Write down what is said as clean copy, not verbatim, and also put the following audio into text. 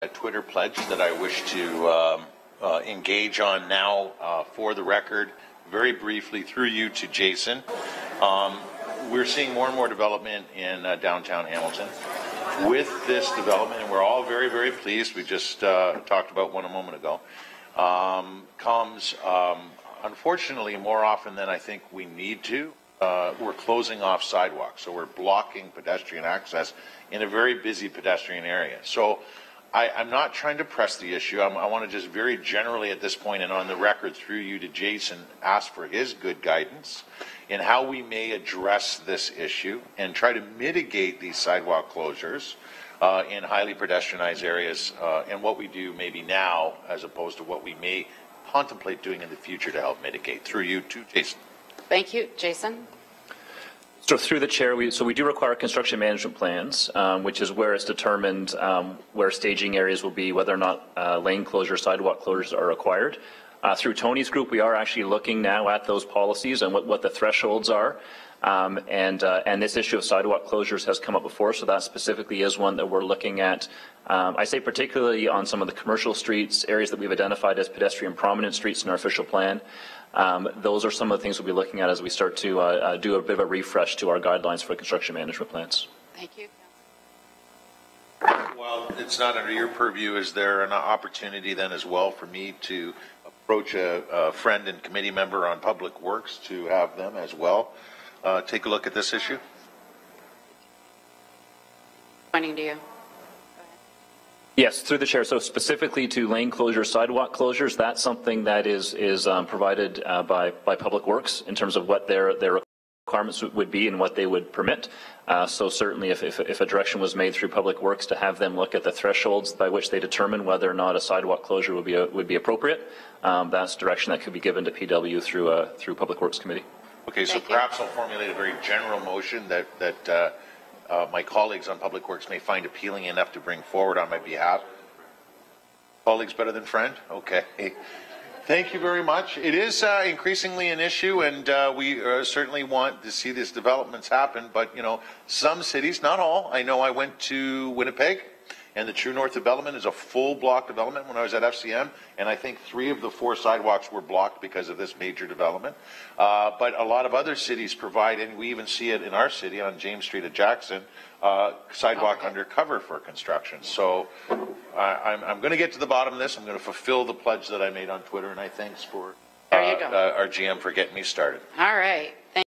A Twitter pledge that I wish to engage on now for the record, very briefly through you to Jason. We're seeing more and more development in downtown Hamilton. With this development, and we're all very, very pleased, we just talked about one a moment ago, comes unfortunately more often than I think we need to. We're closing off sidewalks, so we're blocking pedestrian access in a very busy pedestrian area. So I'm not trying to press the issue. I want to just very generally at this point and on the record through you to Jason ask for his good guidance in how we may address this issue and try to mitigate these sidewalk closures in highly pedestrianized areas and what we do maybe now as opposed to what we may contemplate doing in the future to help mitigate. Through you to Jason. Thank you. Jason? So through the chair, we do require construction management plans, which is where it's determined where staging areas will be, whether or not lane closures, sidewalk closures are required. Through Tony's group, we are actually looking now at those policies and what the thresholds are. And this issue of sidewalk closures has come up before, so that specifically is one that we're looking at. I say particularly on some of the commercial streets, areas that we've identified as pedestrian prominent streets in our official plan. Those are some of the things we'll be looking at as we start to do a bit of a refresh to our guidelines for construction management plans. Thank you. Well, it's not under your purview. Is there an opportunity then as well for me to approach a friend and committee member on Public Works to have them as well take a look at this issue? Pointing to you. Yes, through the chair. So specifically to lane closures, sidewalk closures, that's something that is provided by Public Works in terms of what their requirements would be and what they would permit. So certainly if a direction was made through Public Works to have them look at the thresholds by which they determine whether or not a sidewalk closure would be appropriate, that's direction that could be given to PW through Public Works Committee. Okay, so perhaps I'll formulate a very general motion that my colleagues on Public Works may find appealing enough to bring forward on my behalf. Colleagues better than friend? Okay. Thank you very much. It is increasingly an issue, and we certainly want to see these developments happen, but, you know, some cities, not all. I know I went to Winnipeg, and the True North development is a full block development when I was at FCM, and I think 3 of the 4 sidewalks were blocked because of this major development. But a lot of other cities provide, and we even see it in our city on James Street at Jackson, sidewalk undercover for construction. So I'm going to get to the bottom of this. I'm going to fulfill the pledge that I made on Twitter, and I thanks for our GM for getting me started. All right.